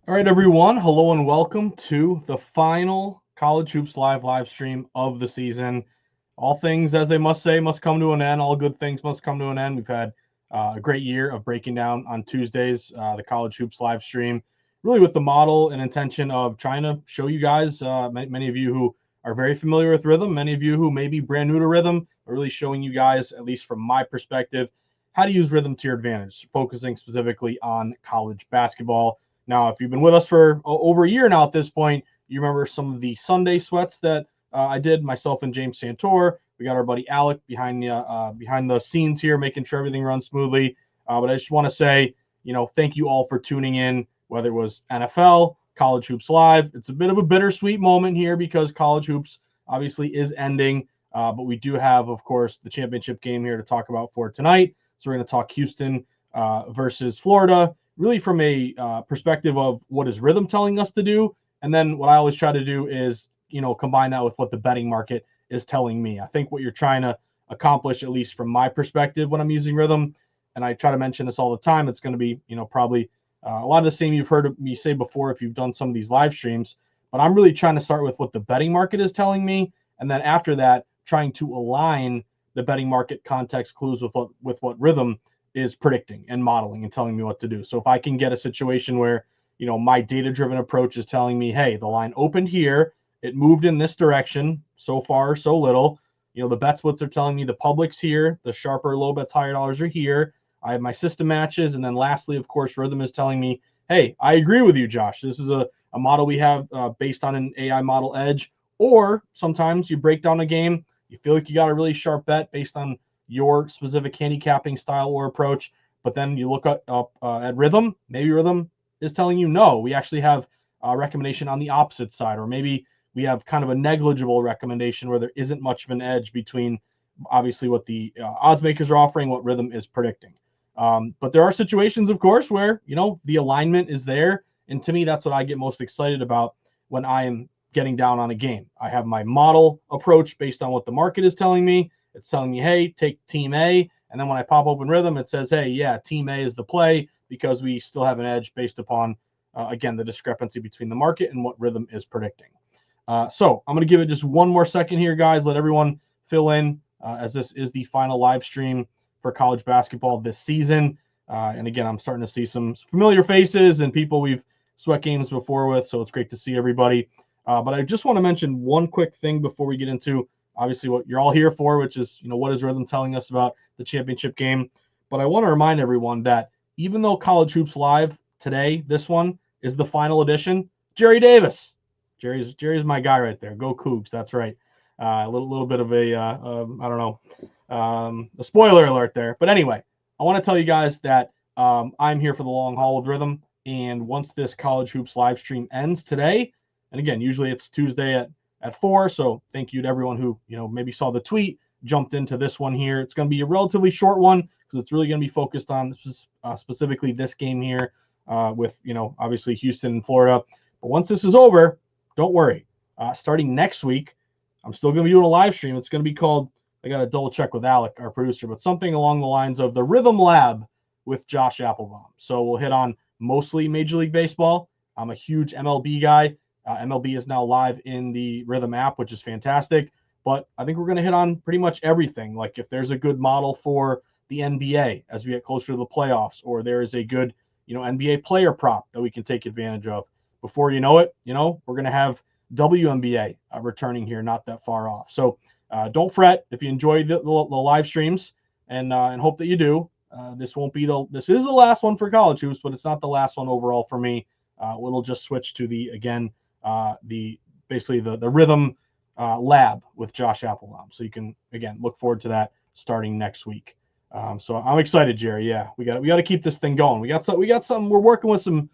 All right, everyone. Hello and welcome to the final College Hoops live stream of the season. All things, as they must say, must come to an end. All good things must come to an end. We've had a great year of breaking down on Tuesdays the College Hoops live stream, really with the model and intention of trying to show you guys, many of you who are very familiar with rhythm, many of you who may be brand new to rhythm, are really showing you guys, at least from my perspective, how to use rhythm to your advantage, focusing specifically on college basketball. Now, if you've been with us for over a year now at this point, you remember some of the Sunday sweats that I did, myself and James Santor. We got our buddy Alec behind the scenes here, making sure everything runs smoothly. But I just want to say, thank you all for tuning in, whether it was NFL, College Hoops Live. It's a bit of a bittersweet moment here because College Hoops obviously is ending. But we do have, of course, the championship game here to talk about for tonight. So we're going to talk Houston versus Florida, really from a perspective of what is rhythm telling us to do. And then what I always try to do is, combine that with what the betting market is telling me. I think what you're trying to accomplish, at least from my perspective, when I'm using rhythm, and I try to mention this all the time, it's going to be, probably a lot of the same you've heard me say before if you've done some of these live streams. But I'm really trying to start with what the betting market is telling me, and then after that, trying to align the betting market context clues with what rhythm is predicting and modeling and telling me what to do. So if I can get a situation where, my data-driven approach is telling me, hey, the line opened here, it moved in this direction, so far, so little. The bet splits are telling me the public's here, the sharper low bets, higher dollars are here. I have my system matches. And then lastly, of course, rhythm is telling me, hey, I agree with you, Josh. This is a model we have based on an AI model edge. Or sometimes you break down a game, you feel like you got a really sharp bet based on your specific handicapping style or approach, but then you look up at rhythm. Maybe rhythm is telling you no. We actually have a recommendation on the opposite side, or maybe we have kind of a negligible recommendation where there isn't much of an edge between obviously what the odds makers are offering, what rhythm is predicting. But there are situations, of course, where the alignment is there, and to me, that's what I get most excited about when I am getting down on a game. I have my model approach based on what the market is telling me. It's telling me, hey, take team A. And then when I pop open rhythm, it says, hey, yeah, team A is the play because we still have an edge based upon, again, the discrepancy between the market and what rhythm is predicting. So I'm going to give it just one more second here, guys. Let everyone fill in as this is the final live stream for college basketball this season. And again, I'm starting to see some familiar faces and people we've sweat games before with. So it's great to see everybody. But I just want to mention one quick thing before we get into obviously what you're all here for, which is, what is rhythm telling us about the championship game. But I want to remind everyone that even though College Hoops Live today, this one is the final edition, Jerry Davis. Jerry's my guy right there. Go Cougs. That's right. A little bit of a I don't know, a spoiler alert there. But anyway, I want to tell you guys that I'm here for the long haul with Rhythm. And once this College Hoops live stream ends today, and again, usually it's Tuesday at 4. So thank you to everyone who maybe saw the tweet, jumped into this one here. It's going to be a relatively short one because it's really going to be focused on specifically this game here with obviously Houston and Florida. But once this is over, don't worry. Starting next week, I'm still going to be doing a live stream. It's going to be called, I got to double check with Alec, our producer, but something along the lines of the Rhythm Lab with Josh Appelbaum. So we'll hit on mostly Major League Baseball. I'm a huge MLB guy. MLB is now live in the Rhythm app, which is fantastic. But I think we're going to hit on pretty much everything. Like if there's a good model for the NBA as we get closer to the playoffs, or there is a good, NBA player prop that we can take advantage of. Before you know it, we're going to have WNBA returning here, not that far off. So don't fret if you enjoy the live streams, and hope that you do. This is the last one for College Hoops, but it's not the last one overall for me. It'll just switch to the basically the Rhythm Lab with Josh Appelbaum. So you can again look forward to that starting next week. So I'm excited, Jerry. Yeah, we got to keep this thing going. We got some. We're working with some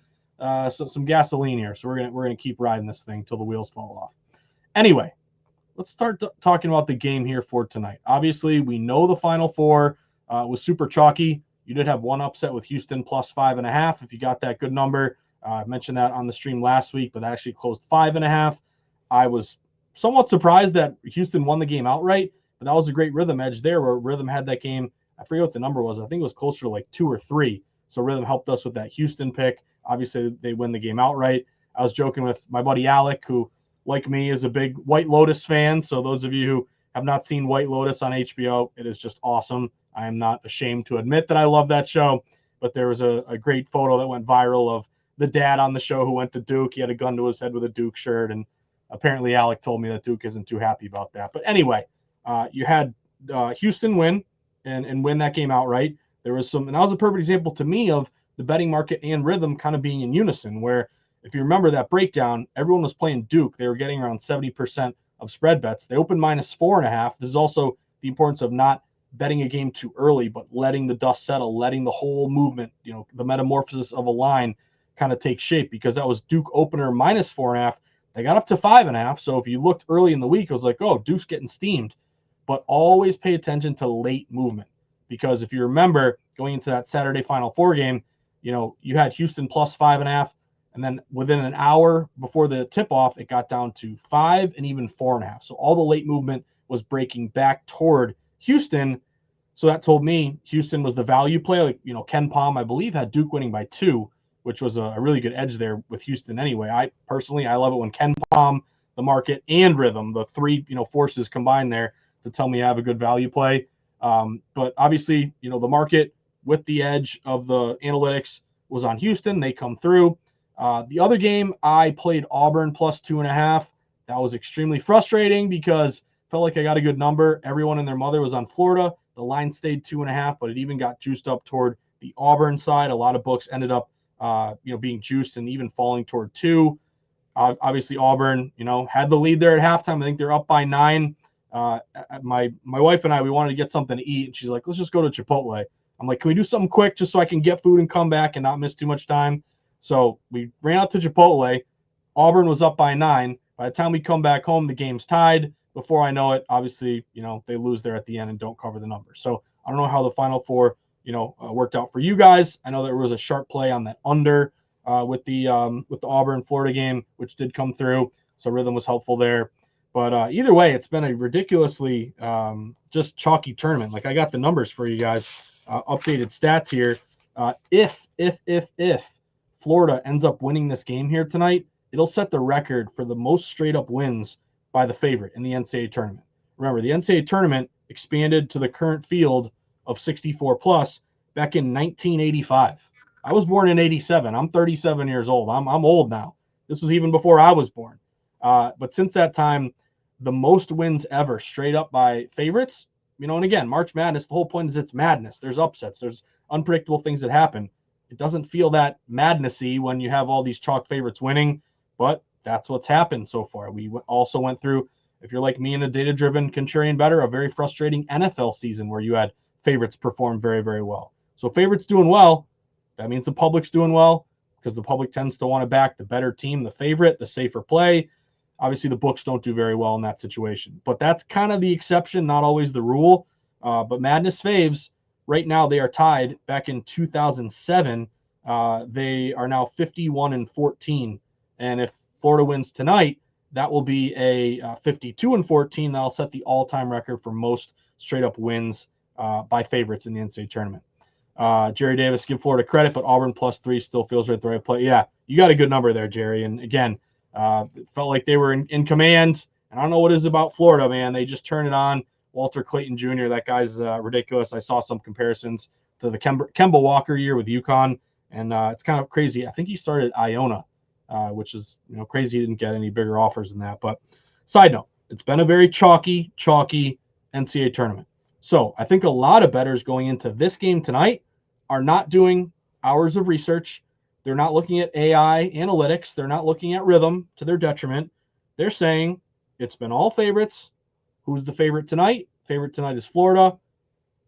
gasoline here, so we're gonna keep riding this thing till the wheels fall off. Anyway, let's start talking about the game here for tonight. Obviously, we know the Final Four was super chalky. You did have one upset with Houston plus 5.5. If you got that good number, I mentioned that on the stream last week, but that actually closed 5.5. I was somewhat surprised that Houston won the game outright, but that was a great Rhythm edge there where Rhythm had that game. I forget what the number was. I think it was closer to like 2 or 3. So Rhythm helped us with that Houston pick. Obviously, they win the game outright. I was joking with my buddy Alec, who, like me, is a big White Lotus fan. So those of you who have not seen White Lotus on HBO, it is just awesome. I am not ashamed to admit that I love that show, but there was a great photo that went viral of the dad on the show who went to Duke. He had a gun to his head with a Duke shirt, and apparently Alec told me that Duke isn't too happy about that. But anyway, you had Houston win and win that game outright. There was some, and that was a perfect example to me of the betting market and rhythm kind of being in unison, where if you remember that breakdown, everyone was playing Duke. They were getting around 70% of spread bets. They opened -4.5. This is also the importance of not betting a game too early, but letting the dust settle, letting the whole movement, the metamorphosis of a line kind of take shape, because that was Duke opener -4.5. They got up to 5.5. So if you looked early in the week, it was like, oh, Duke's getting steamed. But always pay attention to late movement, because if you remember going into that Saturday Final Four game, you had Houston plus 5.5. And then within an hour before the tip-off, it got down to 5 and even 4.5. So all the late movement was breaking back toward Houston. So that told me Houston was the value play. Like, Ken Palm, I believe, had Duke winning by 2, which was a really good edge there with Houston anyway. I love it when Ken Palm, the market, and rhythm, the three, forces combined there to tell me I have a good value play. But obviously, the market with the edge of the analytics was on Houston. They come through. The other game, I played Auburn plus 2.5. That was extremely frustrating because felt like I got a good number. Everyone and their mother was on Florida. The line stayed 2.5, but it even got juiced up toward the Auburn side. A lot of books ended up, being juiced and even falling toward 2. Obviously, Auburn, had the lead there at halftime. I think they're up by 9. My wife and I, we wanted to get something to eat, and she's like, let's just go to Chipotle. I'm like, can we do something quick just so I can get food and come back and not miss too much time? So we ran out to Chipotle. Auburn was up by 9. By the time we come back home, the game's tied. Before I know it, obviously, they lose there at the end and don't cover the numbers. So I don't know how the Final Four, worked out for you guys. I know there was a sharp play on that under with the Auburn Florida game, which did come through. So rhythm was helpful there. But either way, it's been a ridiculously just chalky tournament. Like, I got the numbers for you guys, updated stats here. If Florida ends up winning this game here tonight, it'll set the record for the most straight up wins by the favorite in the NCAA tournament. Remember, the NCAA tournament expanded to the current field of 64 plus back in 1985. I was born in 87. I'm 37 years old. I'm old now. This was even before I was born. But since that time, the most wins ever straight up by favorites, and again, March Madness, the whole point is it's madness. There's upsets. There's unpredictable things that happen. It doesn't feel that madnessy when you have all these chalk favorites winning, but that's what's happened so far. We also went through, if you're like me and a data-driven contrarian bettor, a very frustrating NFL season where you had favorites perform very, very well. So favorites doing well, that means the public's doing well, because the public tends to want to back the better team, the favorite, the safer play. Obviously, the books don't do very well in that situation, but that's kind of the exception, not always the rule. But Madness faves, right now they are tied. Back in 2007, they are now 51-14, and if Florida wins tonight, that will be a 52-14. That'll set the all-time record for most straight-up wins by favorites in the NCAA tournament. Jerry Davis, give Florida credit, but Auburn +3 still feels right the right play. Yeah, you got a good number there, Jerry. And again, it felt like they were in command. And I don't know what it is about Florida, man. They just turn it on. Walter Clayton Jr., that guy's ridiculous. I saw some comparisons to the Kemba Walker year with UConn, and it's kind of crazy. I think he started at Iona, which is crazy. He didn't get any bigger offers than that. But side note, it's been a very chalky NCAA tournament. So I think a lot of bettors going into this game tonight are not doing hours of research. They're not looking at AI analytics. They're not looking at rhythm to their detriment. They're saying it's been all favorites. Who's the favorite tonight? Favorite tonight is Florida.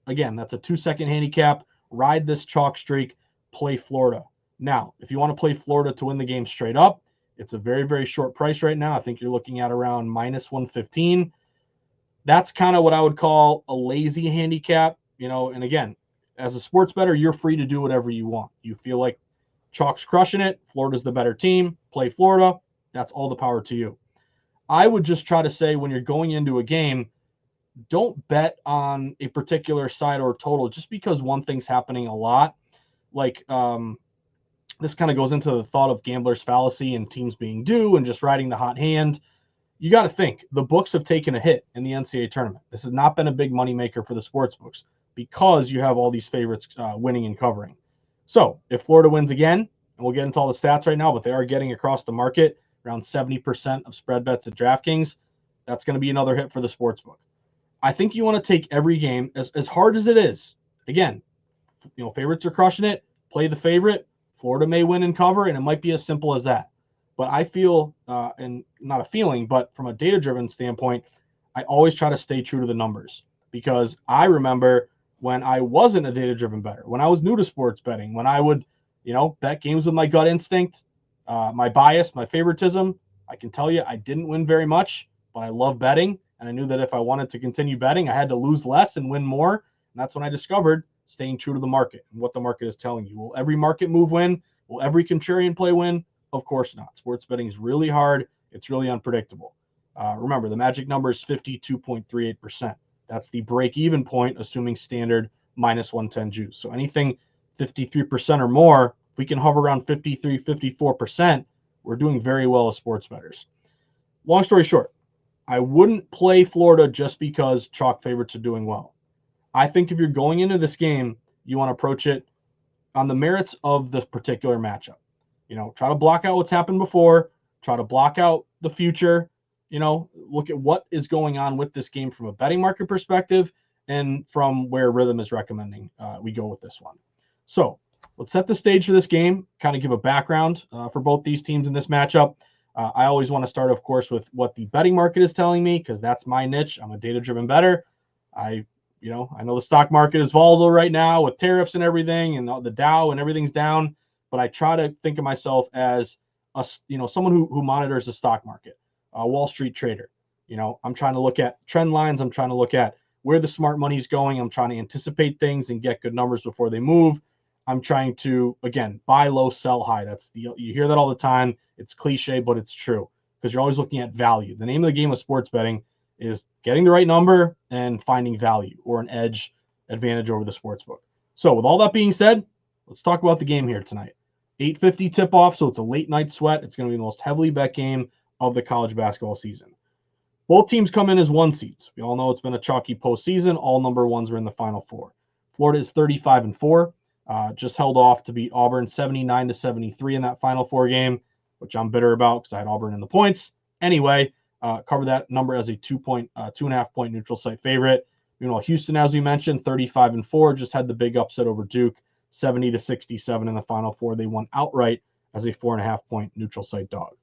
Again, that's a 2-second handicap. Ride this chalk streak. Play Florida. Now, if you want to play Florida to win the game straight up, it's a very, very short price right now. I think you're looking at around -115. That's kind of what I would call a lazy handicap, and again, as a sports bettor, you're free to do whatever you want. You feel like chalk's crushing it, Florida's the better team, play Florida, that's all the power to you. I would just try to say, when you're going into a game, don't bet on a particular side or total just because one thing's happening a lot. Like this kind of goes into the thought of gambler's fallacy and teams being due and just riding the hot hand. You got to think the books have taken a hit in the NCAA tournament. This has not been a big moneymaker for the sports books because you have all these favorites winning and covering. So if Florida wins again, and we'll get into all the stats right now, but they are getting across the market around 70% of spread bets at DraftKings, that's going to be another hit for the sports book. I think you want to take every game as hard as it is. Again, favorites are crushing it. Play the favorite. Florida may win and cover, and it might be as simple as that. But I feel, and not a feeling, but from a data-driven standpoint, I always try to stay true to the numbers because I remember when I wasn't a data-driven bettor, when I was new to sports betting, when I would, bet games with my gut instinct, my bias, my favoritism. I can tell you I didn't win very much, but I love betting, and I knew that if I wanted to continue betting, I had to lose less and win more. And that's when I discovered staying true to the market and what the market is telling you. Will every market move win? Will every contrarian play win? Of course not. Sports betting is really hard. It's really unpredictable. Remember, the magic number is 52.38%. That's the break-even point, assuming standard minus 110 juice. So anything 53% or more, if we can hover around 53, 54%, we're doing very well as sports bettors. Long story short, I wouldn't play Florida just because chalk favorites are doing well. I think if you're going into this game, you want to approach it on the merits of this particular matchup. Try to block out what's happened before, try to block out the future, look at what is going on with this game from a betting market perspective and from where Rhythm is recommending we go with this one. So let's set the stage for this game, kind of give a background for both these teams in this matchup. I always want to start, of course, with what the betting market is telling me because that's my niche. I'm a data-driven bettor. I know the stock market is volatile right now with tariffs and everything and the Dow and everything's down. But I try to think of myself as someone who monitors the stock market, a Wall Street trader. I'm trying to look at trend lines. I'm trying to look at where the smart money is going. I'm trying to anticipate things and get good numbers before they move. I'm trying to, again, buy low, sell high. You hear that all the time. It's cliche, but it's true because you're always looking at value. The name of the game of sports betting is getting the right number and finding value or an edge advantage over the sports book. So with all that being said, let's talk about the game here tonight. 8:50 tip-off, so it's a late night sweat. It's going to be the most heavily bet game of the college basketball season. Both teams come in as 1 seeds. We all know it's been a chalky postseason. All number ones are in the Final Four. Florida is 35-4, just held off to beat Auburn 79-73 in that Final Four game, which I'm bitter about because I had Auburn in the points. Anyway, cover that number as a 2.5 point neutral site favorite. Meanwhile, Houston, as we mentioned, 35-4, just had the big upset over Duke. 70-67 in the Final Four. They won outright as a 4.5 point neutral site dog.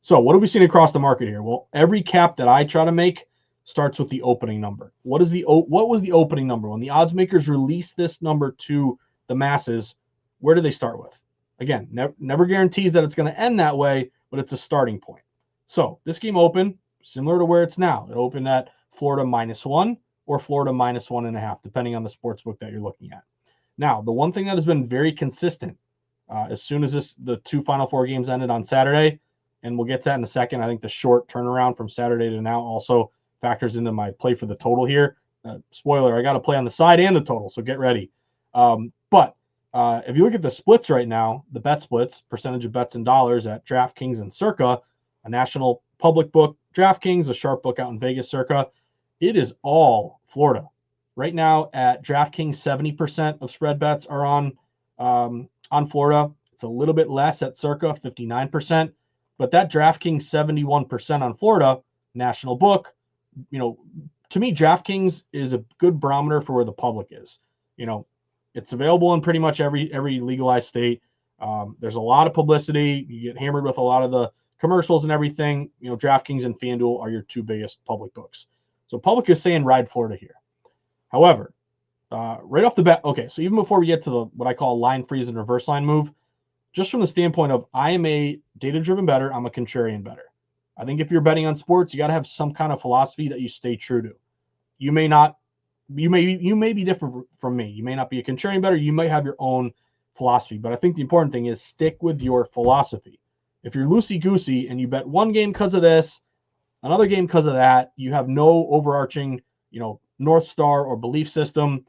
So what have we seen across the market here? Well, every cap that I try to make starts with the opening number. What was the opening number? When the odds makers release this number to the masses, where do they start with? Again, never guarantees that it's going to end that way, but it's a starting point. So this game opened similar to where it's now. It opened at Florida -1 or Florida -1.5, depending on the sports book that you're looking at. Now, the one thing that has been very consistent as soon as the 2 Final Four games ended on Saturday, and we'll get to that in a second, I think the short turnaround from Saturday to now also factors into my play for the total here. Spoiler, I got to play on the side and the total, so get ready. But if you look at the splits right now, the bet splits, percentage of bets in dollars at DraftKings and Circa, a national public book, DraftKings, a sharp book out in Vegas, Circa, it is all Florida. Right now at DraftKings, 70% of spread bets are on Florida. It's a little bit less at Circa, 59%. But that DraftKings 71% on Florida, national book, to me, DraftKings is a good barometer for where the public is. It's available in pretty much every legalized state. There's a lot of publicity. You get hammered with a lot of the commercials and everything. DraftKings and FanDuel are your 2 biggest public books. So public is saying ride Florida here. However, right off the bat, okay, so even before we get to what I call line freeze and reverse line move, just from the standpoint of I am a data-driven bettor, I'm a contrarian bettor. I think if you're betting on sports, you got to have some kind of philosophy that you stay true to. You may be different from me. You may not be a contrarian bettor. You might have your own philosophy, but I think the important thing is stick with your philosophy. If you're loosey-goosey and you bet one game because of this, another game because of that, you have no overarching, North Star or belief system,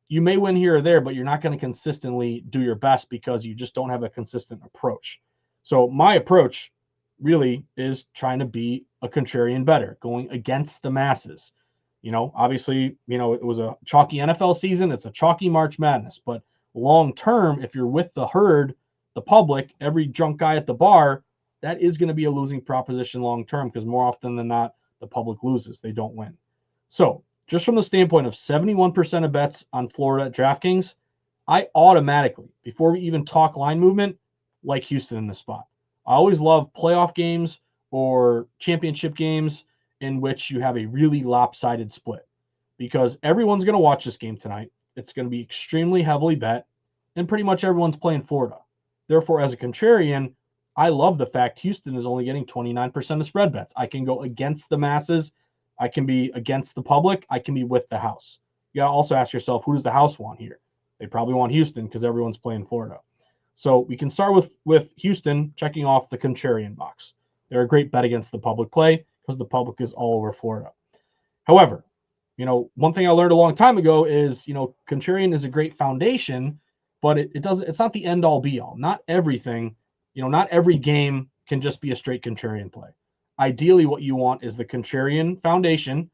you may win here or there, but you're not going to consistently do your best because you just don't have a consistent approach. So my approach really is trying to be a contrarian better, going against the masses. Obviously, it was a chalky NFL season. It's a chalky March Madness, but long term, if you're with the herd, the public, every drunk guy at the bar, that is going to be a losing proposition long term, because more often than not, the public loses. They don't win. So just from the standpoint of 71% of bets on Florida at DraftKings, I automatically, before we even talk line movement, like Houston in this spot. I always love playoff games or championship games in which you have a really lopsided split, because everyone's going to watch this game tonight. It's going to be extremely heavily bet, and pretty much everyone's playing Florida. Therefore, as a contrarian, I love the fact Houston is only getting 29% of spread bets. I can go against the masses. I can be against the public. I can be with the house. You got to also ask yourself, who does the house want here? They probably want Houston because everyone's playing Florida. So we can start with Houston checking off the contrarian box. They're a great bet against the public play because the public is all over Florida. However, one thing I learned a long time ago is, contrarian is a great foundation, but it's not the end all be all. Not everything, not every game can just be a straight contrarian play. Ideally, what you want is the contrarian foundation,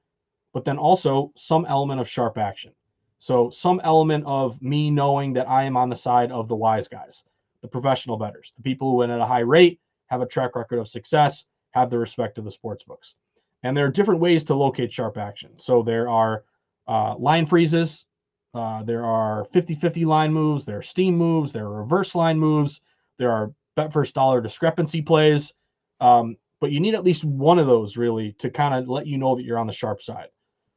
but then also some element of sharp action. So some element of me knowing that I am on the side of the wise guys, the professional bettors, the people who win at a high rate, have a track record of success, have the respect of the sports books. And there are different ways to locate sharp action. So there are line freezes, there are 50-50 line moves, there are steam moves, there are reverse line moves, there are bet first dollar discrepancy plays. But you need at least one of those really to kind of let you know that you're on the sharp side.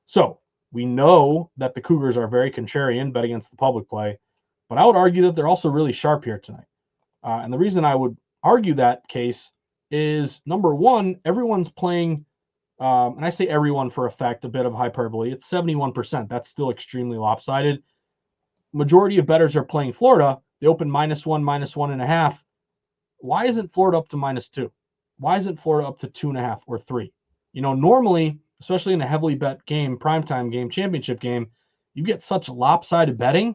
So we know that the Cougars are very contrarian, bet against the public play, but I would argue that they're also really sharp here tonight. And the reason I would argue that case is, number one, everyone's playing, and I say everyone for effect, a bit of hyperbole. It's 71%. That's still extremely lopsided. Majority of bettors are playing Florida. They open -1, -1.5. Why isn't Florida up to -2? Why isn't Florida up to 2.5 or 3? Normally, especially in a heavily bet game, primetime game, championship game, you get such lopsided betting,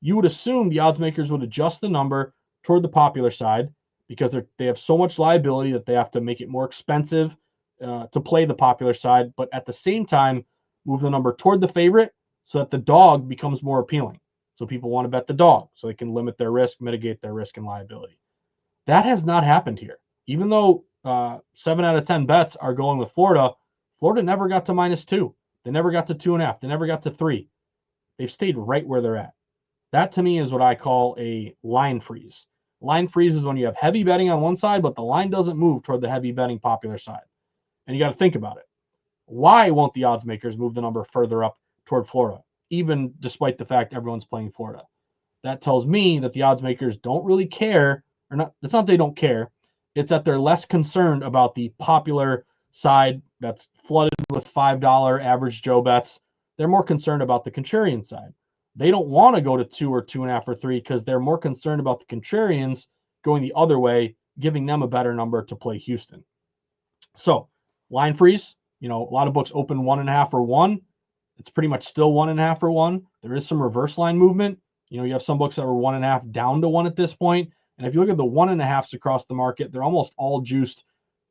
you would assume the odds makers would adjust the number toward the popular side because they have so much liability that they have to make it more expensive to play the popular side, but at the same time, move the number toward the favorite so that the dog becomes more appealing. So people want to bet the dog so they can limit their risk, mitigate their risk and liability. That has not happened here. Even though 7 out of 10 bets are going with Florida, Florida never got to -2. They never got to 2.5. They never got to 3. They've stayed right where they're at. That to me is what I call a line freeze. Line freeze is when you have heavy betting on one side, but the line doesn't move toward the heavy betting popular side. And you got to think about it. Why won't the odds makers move the number further up toward Florida, even despite the fact everyone's playing Florida? That tells me that the odds makers don't really care, or not. It's not they don't care. It's that they're less concerned about the popular side that's flooded with $5 average Joe bets. They're more concerned about the contrarian side. They don't want to go to 2 or 2.5 or 3 because they're more concerned about the contrarians going the other way, giving them a better number to play Houston. So line freeze, a lot of books open 1.5 or 1. It's pretty much still 1.5 or 1. There is some reverse line movement. You have some books that were 1.5 down to 1 at this point. And if you look at the 1.5s across the market, they're almost all juiced,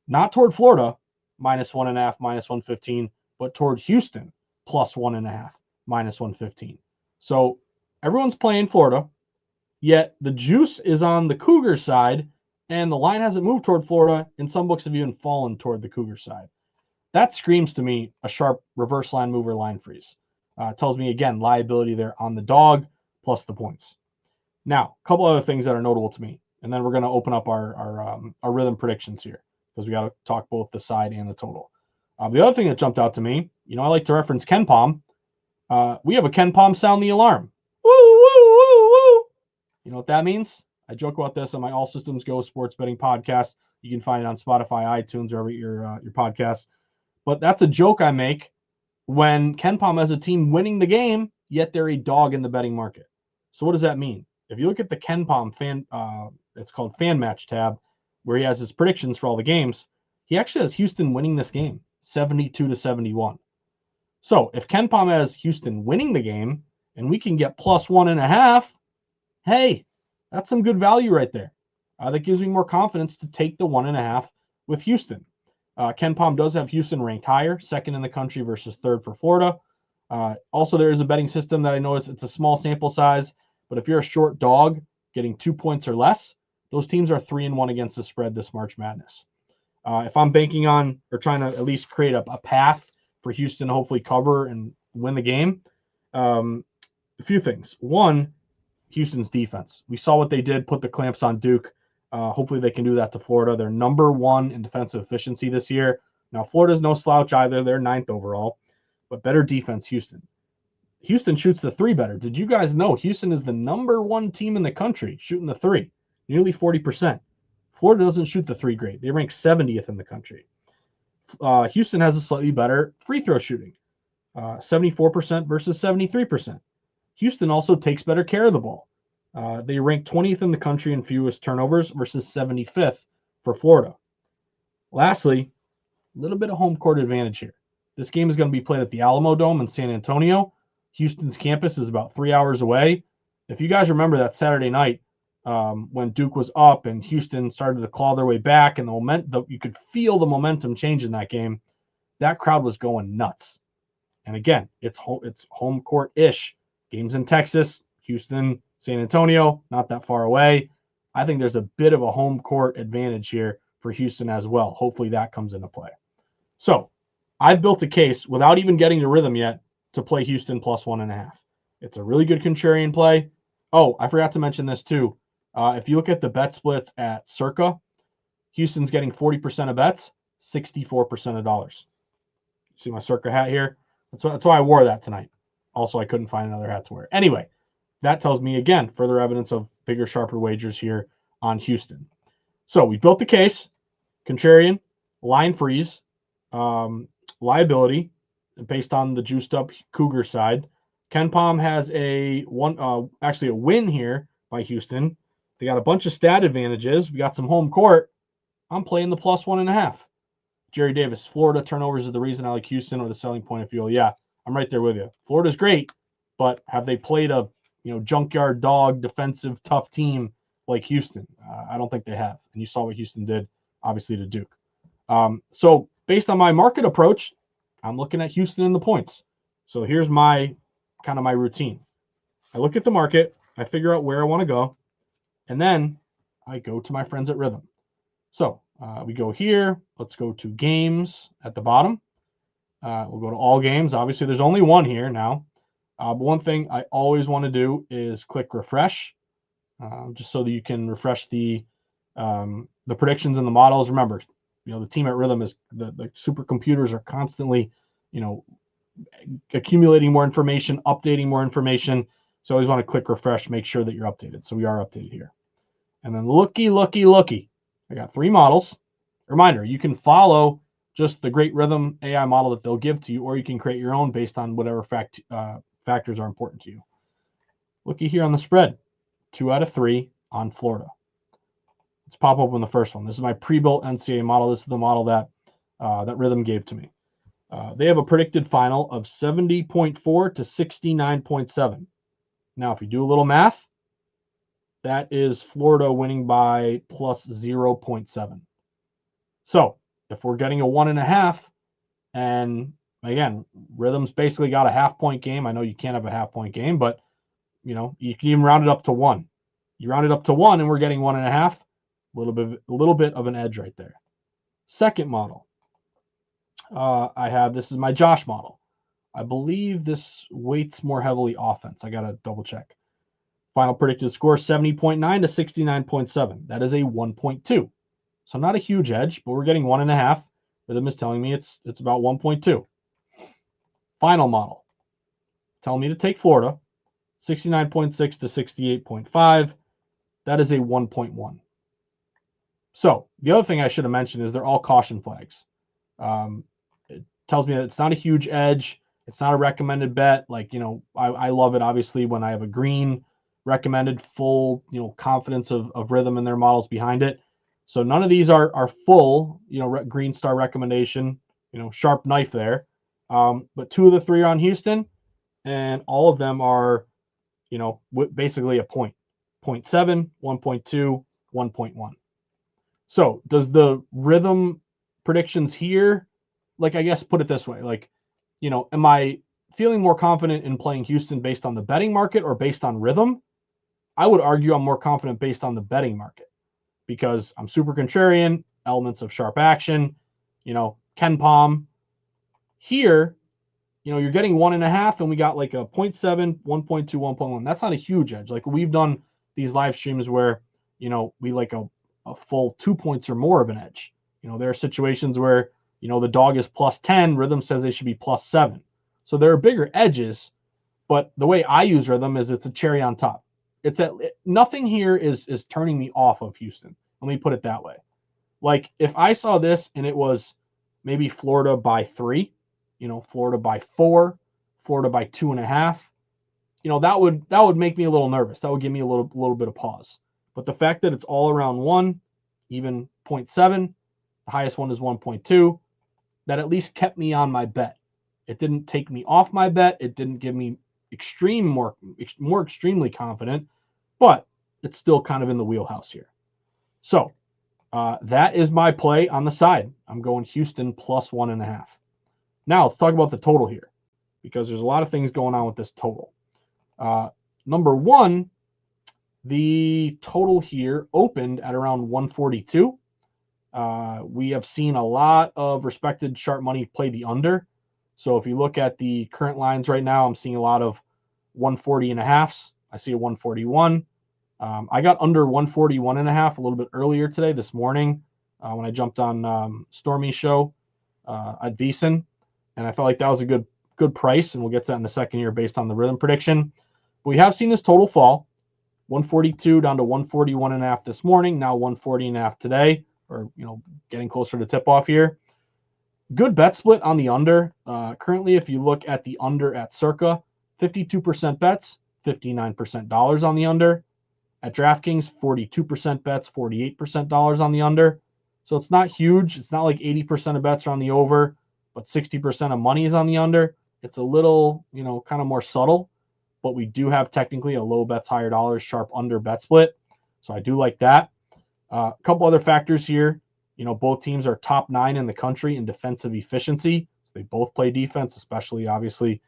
not toward Florida, -1.5, -115, but toward Houston, +1.5, -115. So everyone's playing Florida, yet the juice is on the Cougar side, and the line hasn't moved toward Florida, and some books have even fallen toward the Cougar side. That screams to me a sharp reverse line move or line freeze. Tells me, again, liability there on the dog plus the points. Now, a couple other things that are notable to me, and then we're going to open up our rhythm predictions here because we got to talk both the side and the total. The other thing that jumped out to me, I like to reference KenPom. We have a KenPom sound the alarm. Woo, woo, woo, woo. You know what that means? I joke about this on my All Systems Go sports betting podcast. You can find it on Spotify, iTunes, or your podcasts. But that's a joke I make when KenPom has a team winning the game, yet they're a dog in the betting market. So what does that mean? If you look at the KenPom fan, it's called Fan Match tab, where he has his predictions for all the games, he actually has Houston winning this game, 72-71. So if KenPom has Houston winning the game and we can get +1.5, hey, that's some good value right there. That gives me more confidence to take the 1.5 with Houston. KenPom does have Houston ranked higher, second in the country versus third for Florida. Also, there is a betting system that I noticed it's a small sample size, but if you're a short dog getting 2 points or less, those teams are 3-1 against the spread this March Madness. If I'm banking on or trying to at least create a path for Houston to hopefully cover and win the game, a few things. One, Houston's defense. We saw what they did, put the clamps on Duke. Hopefully they can do that to Florida. They're number 1 in defensive efficiency this year. Now, Florida's no slouch either. They're 9th overall, but better defense, Houston. Houston shoots the 3 better. Did you guys know Houston is the number 1 team in the country shooting the 3, nearly 40%. Florida doesn't shoot the 3 great. They rank 70th in the country. Houston has a slightly better free throw shooting, 74% versus 73%. Houston also takes better care of the ball. They rank 20th in the country in fewest turnovers versus 75th for Florida. Lastly, a little bit of home court advantage here. This game is going to be played at the Alamodome in San Antonio. Houston's campus is about 3 hours away. If you guys remember that Saturday night when Duke was up and Houston started to claw their way back, and you could feel the momentum change in that game, that crowd was going nuts. And again, it's home court-ish. Games in Texas, Houston, San Antonio, not that far away. I think there's a bit of a home court advantage here for Houston as well. Hopefully that comes into play. So I've built a case without even getting to rhythm yet to play Houston +1.5. It's a really good contrarian play. Oh, I forgot to mention this too. If you look at the bet splits at Circa, Houston's getting 40% of bets, 64% of dollars. See my Circa hat here? That's why I wore that tonight. Also, I couldn't find another hat to wear. Anyway, that tells me, again, further evidence of bigger, sharper wagers here on Houston. So we built the case, contrarian, line freeze, liability, based on the juiced up Cougar side. KenPom has a win here by Houston. They got a bunch of stat advantages. We got some home court. I'm playing the +1.5. Jerry Davis, Florida turnovers is the reason I like Houston, or the selling point of fuel. Yeah, I'm right there with you. Florida's great, but have they played a junkyard dog defensive tough team like Houston? I don't think they have. And you saw what Houston did, obviously, to Duke. So based on my market approach, I'm looking at Houston in the points. So here's my routine. I look at the market, I figure out where I want to go, and then I go to my friends at Rhythm. So we go here. Let's go to games at the bottom. We'll go to all games. Obviously, there's only one here now. But one thing I always want to do is click refresh, just so that you can refresh the predictions and the models. Remember, the team at Rhythm is the supercomputers are constantly, accumulating more information, updating more information. So I always want to click refresh, make sure that you're updated. So we are updated here. And then looky. I got 3 models. Reminder, you can follow just the great Rhythm AI model that they'll give to you, or you can create your own based on whatever factors are important to you. Looky here on the spread, 2 out of 3 on Florida. Let's pop open the first one. This is my pre-built NCAA model. This is the model that Rhythm gave to me. They have a predicted final of 70.4 to 69.7. Now, if you do a little math, that is Florida winning by +0.7. So if we're getting a 1.5, and again, Rhythm's basically got a half-point game. I know you can't have a half-point game, but you can even round it up to 1. You round it up to 1, and we're getting 1.5. A little bit of an edge right there. Second model, this is my Josh model. I believe this weights more heavily offense. I gotta double check. Final predicted score 70.9 to 69.7. That is a 1.2. So not a huge edge, but we're getting 1.5. Rhythm is telling me it's about 1.2. Final model, telling me to take Florida, 69.6 to 68.5. That is a 1.1. So the other thing I should have mentioned is they're all caution flags. It tells me that it's not a huge edge. It's not a recommended bet. I love it, obviously, when I have a green recommended full, confidence of Rhythm and their models behind it. So none of these are full, green star recommendation, sharp knife there. But 2 of the 3 are on Houston, and all of them are basically a point. 0.7, 1.2, 1.1. So does the rhythm predictions here, like, I guess put it this way, like, am I feeling more confident in playing Houston based on the betting market or based on rhythm? I would argue I'm more confident based on the betting market because I'm super contrarian, elements of sharp action, Ken Palm. Here, you're getting 1.5, and we got like a 0.7, 1.2, 1.1. That's not a huge edge. Like we've done these live streams where, we like a full 2 points or more of an edge. There are situations where, the dog is plus 10, rhythm says they should be plus 7. So there are bigger edges, but the way I use rhythm is it's a cherry on top. Nothing here is turning me off of Houston. Let me put it that way. Like if I saw this and it was maybe Florida by 3, Florida by 4, Florida by 2.5, that would make me a little nervous. That would give me a little bit of pause. But the fact that it's all around 1, even 0.7, the highest one is 1.2, that at least kept me on my bet. It didn't take me off my bet. It didn't give me more extremely confident, but it's still kind of in the wheelhouse here. So that is my play on the side. I'm going Houston plus 1.5. Now let's talk about the total here because there's a lot of things going on with this total. Number one, the total here opened at around 142. We have seen a lot of respected sharp money play the under. So if you look at the current lines right now, I'm seeing a lot of 140.5s. I see a 141. I got under 141.5 a little bit earlier today, this morning, when I jumped on Stormy's show at VSiN, and I felt like that was a good price, and we'll get to that in a second here based on the rhythm prediction. But we have seen this total fall, 142 down to 141.5 this morning, now 140.5 today, or getting closer to tip off here. Good bet split on the under. Currently, if you look at the under at Circa, 52% bets, 59% dollars on the under. At DraftKings, 42% bets, 48% dollars on the under. So it's not huge. It's not like 80% of bets are on the over, but 60% of money is on the under. It's a little, kind of more subtle, but we do have technically a low bets, higher dollars, sharp under bet split. So I do like that. A couple other factors here. Both teams are top 9 in the country in defensive efficiency. So they both play defense, especially obviously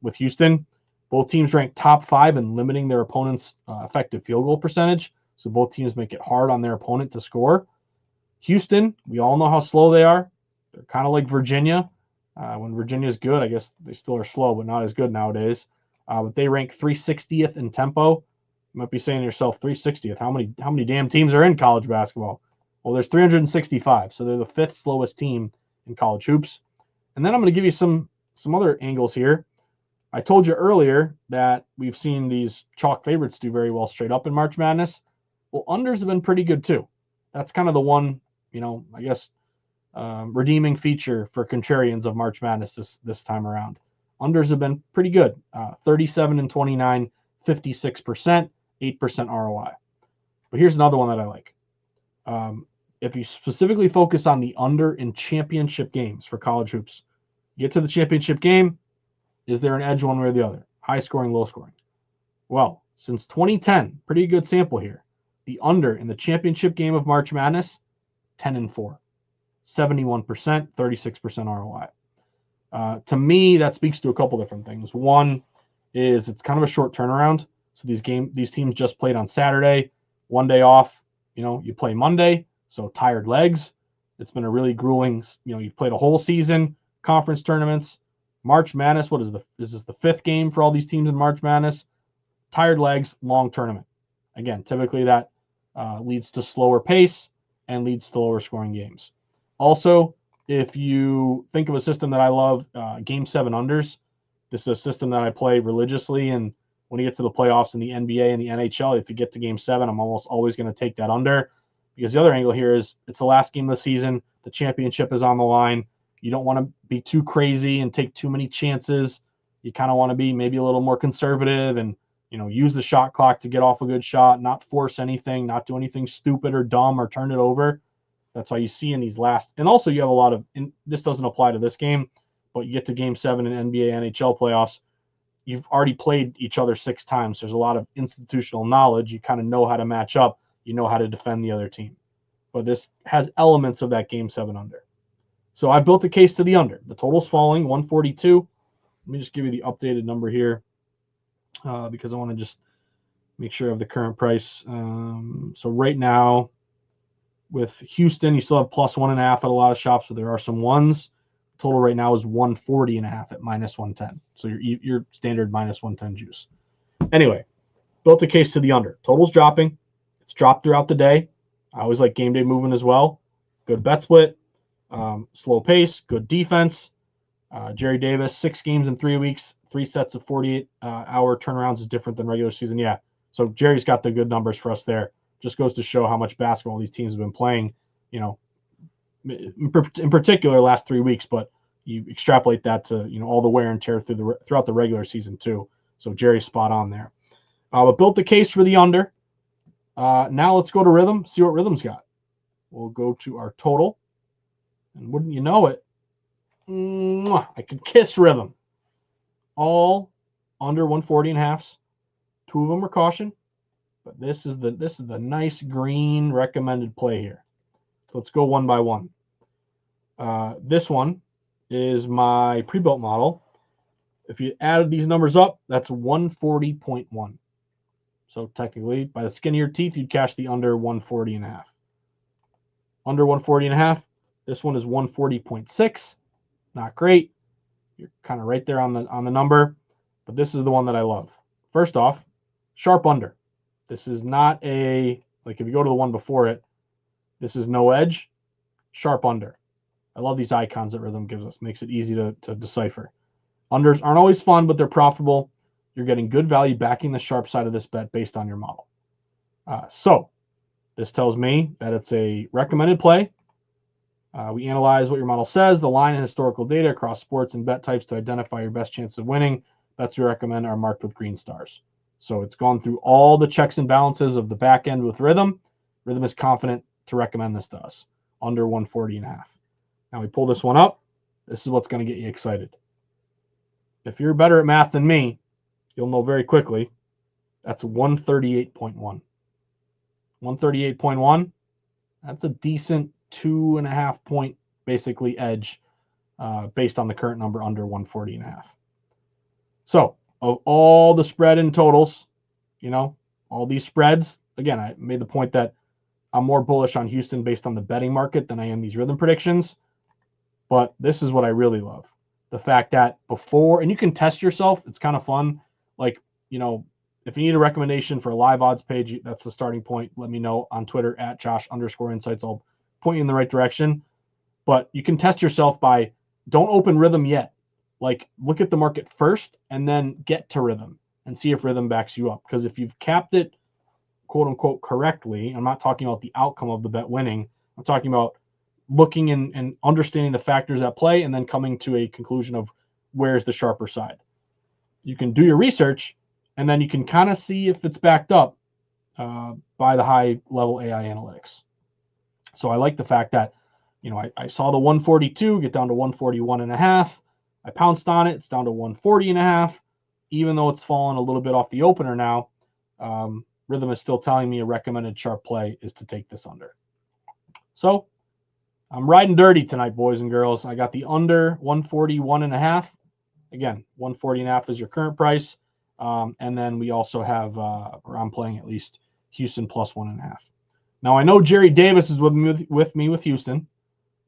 with Houston. Both teams rank top 5 in limiting their opponent's effective field goal percentage. So both teams make it hard on their opponent to score. Houston, we all know how slow they are. They're kind of like Virginia. When Virginia is good, I guess they still are slow, but not as good nowadays. But they rank 360th in tempo. You might be saying to yourself, 360th. How many damn teams are in college basketball? Well, there's 365, so they're the 5th slowest team in college hoops. And then I'm going to give you some other angles here. I told you earlier that we've seen these chalk favorites do very well straight up in March Madness. Well, unders have been pretty good too. That's kind of the one, I guess, redeeming feature for contrarians of March Madness this time around. Unders have been pretty good. 37 and 29, 56%, 8% ROI. But here's another one that I like. If you specifically focus on the under in championship games for college hoops, get to the championship game, is there an edge one way or the other? High scoring, low scoring? Well, since 2010, pretty good sample here. The under in the championship game of March Madness, 10 and 4, 71%, 36% ROI. To me, that speaks to a couple different things. One is it's kind of a short turnaround. So these teams just played on Saturday, one day off. You play Monday, so tired legs. It's been a really grueling. You've played a whole season, conference tournaments. March Madness, is this the 5th game for all these teams in March Madness? Tired legs, long tournament. Again, typically that leads to slower pace and leads to lower scoring games. Also, if you think of a system that I love, Game 7 unders, this is a system that I play religiously, and when you get to the playoffs in the NBA and the NHL, if you get to Game 7, I'm almost always going to take that under, because the other angle here is it's the last game of the season. The championship is on the line. You don't want to be too crazy and take too many chances. You kind of want to be maybe a little more conservative and, use the shot clock to get off a good shot, not force anything, not do anything stupid or dumb or turn it over. That's why you see in these last, and also you have a lot of, and this doesn't apply to this game, but you get to Game 7 in NBA, NHL playoffs. you've already played each other 6 times. There's a lot of institutional knowledge. You kind of know how to match up. You know how to defend the other team. But this has elements of that Game 7 under. So I built a case to the under. The total's falling, 142. Let me just give you the updated number here because I want to just make sure I have the current price. So right now, with Houston, you still have plus 1.5 at a lot of shops, but there are some ones. Total right now is 140.5 at minus 110. So your standard minus 110 juice. Anyway, built a case to the under. Total's dropping. It's dropped throughout the day. I always like game day movement as well. Good bet split. Slow pace. Good defense. Jerry Davis, 6 games in 3 weeks. 3 sets of 48-hour turnarounds is different than regular season. Yeah. So Jerry's got the good numbers for us there. Just goes to show how much basketball these teams have been playing, in particular last 3 weeks, but you extrapolate that to, all the wear and tear throughout the regular season too. So Jerry's spot on there. But built the case for the under. Now let's go to Rhythm, see what Rhythm's got. We'll go to our total. And wouldn't you know it, I could kiss Rhythm. All under 140.5. 2 of them are caution, but this is the nice green recommended play here. So let's go one by one. This one is my pre-built model. If you added these numbers up, that's 140.1. So technically, by the skin of your teeth, you'd cash the under 140.5. Under 140.5. This one is 140.6. Not great. You're kind of right there on the number, but this is the one that I love. First off, sharp under. This is not if you go to the one before it, this is no edge, sharp under. I love these icons that Rhythm gives us. Makes it easy to decipher. Unders aren't always fun, but they're profitable. You're getting good value backing the sharp side of this bet based on your model. So this tells me that it's a recommended play. We analyze what your model says, the line and historical data across sports and bet types to identify your best chance of winning. Bets we recommend are marked with green stars. So it's gone through all the checks and balances of the back end with Rhythm. Rhythm is confident to recommend this to us, under 140.5. Now we pull this one up. This is what's going to get you excited. If you're better at math than me, you'll know very quickly that's 138.1. 138.1, that's a decent 2.5 point basically edge based on the current number under 140.5. So of all the spread in totals, all these spreads, again, I made the point that I'm more bullish on Houston based on the betting market than I am these Rhythm predictions. But this is what I really love. The fact that before, and you can test yourself, it's kind of fun. If you need a recommendation for a live odds page, that's the starting point. Let me know on Twitter at Josh_insights. I'll point you in the right direction. But you can test yourself by don't open Rhythm yet. Look at the market first and then get to Rhythm and see if Rhythm backs you up. Because if you've capped it, quote unquote, correctly, I'm not talking about the outcome of the bet winning. I'm talking about looking and understanding the factors at play and then coming to a conclusion of where's the sharper side. You can do your research and then you can kind of see if it's backed up by the high level AI analytics. So I like the fact that, I saw the 142 get down to 141.5. I pounced on it. It's down to 140.5. Even though it's fallen a little bit off the opener now, Rhythm is still telling me a recommended sharp play is to take this under. So I'm riding dirty tonight, boys and girls. I got the under 141.5. Again, 140.5 is your current price. And then we also have, or I'm playing at least, Houston plus 1.5. Now I know Jerry Davis is with me with Houston.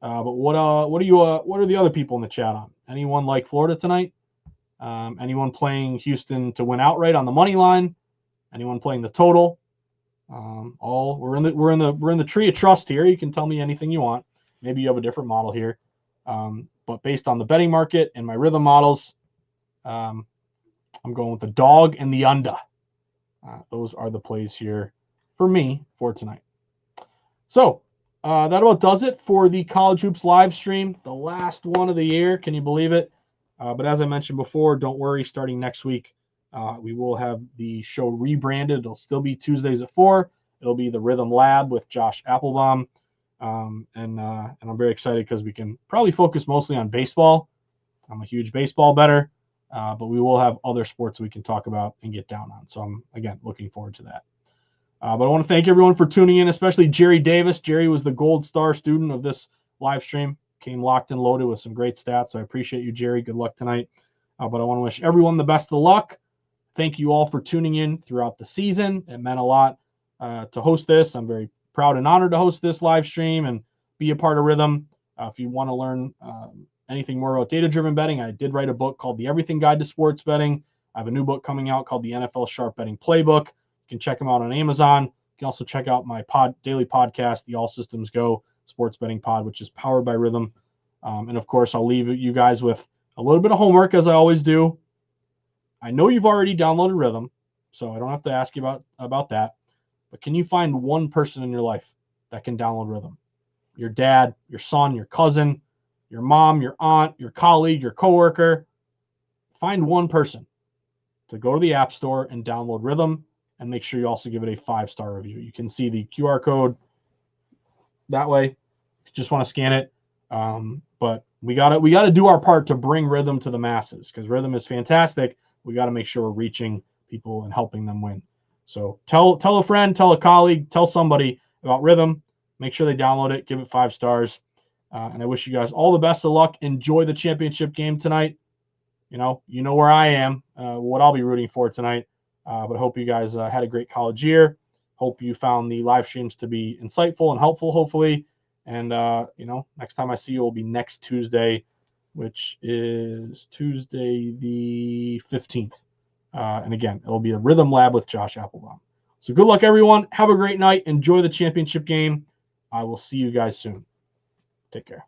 But what are the other people in the chat on? Anyone like Florida tonight? Anyone playing Houston to win outright on the money line? Anyone playing the total? We're in the tree of trust here. You can tell me anything you want. Maybe you have a different model here. But based on the betting market and my Rhythm models, I'm going with the dog and the under. Those are the plays here for me for tonight. So that about does it for the College Hoops live stream, the last one of the year. Can you believe it? But as I mentioned before, don't worry. Starting next week, we will have the show rebranded. It'll still be Tuesdays at 4. It'll be the Rhythm Lab with Josh Appelbaum. And I'm very excited because we can probably focus mostly on baseball. I'm a huge baseball bettor. but we will have other sports we can talk about and get down on. So I'm, again, looking forward to that. But I want to thank everyone for tuning in, especially Jerry Davis. Jerry was the gold star student of this live stream, came locked and loaded with some great stats. So I appreciate you, Jerry. Good luck tonight. But I want to wish everyone the best of luck. Thank you all for tuning in throughout the season. It meant a lot to host this. I'm very proud and honored to host this live stream and be a part of Rhythm. If you want to learn anything more about data-driven betting, I did write a book called The Everything Guide to Sports Betting. I have a new book coming out called The NFL Sharp Betting Playbook. You can check them out on Amazon. You can also check out my daily podcast, the All Systems Go Sports Betting Pod, which is powered by Rhythm. And of course, I'll leave you guys with a little bit of homework, as I always do. I know you've already downloaded Rhythm, so I don't have to ask you about that. But can you find one person in your life that can download Rhythm? Your dad, your son, your cousin, your mom, your aunt, your colleague, your coworker. Find one person to go to the App Store and download Rhythm, and make sure you also give it a 5-star review. You can see the QR code that way if you just want to scan it. But we got to do our part to bring Rhythm to the masses, because Rhythm is fantastic. We got to make sure we're reaching people and helping them win. So tell a friend, tell a colleague, tell somebody about Rhythm. Make sure they download it, give it 5 stars. And I wish you guys all the best of luck. Enjoy the championship game tonight. You know where I am, what I'll be rooting for tonight. But I hope you guys had a great college year. Hope you found the live streams to be insightful and helpful, hopefully. And, next time I see you will be next Tuesday, which is Tuesday the 15th. And again, it'll be a Rhythm Lab with Josh Appelbaum. So good luck, everyone. Have a great night. Enjoy the championship game. I will see you guys soon. Take care.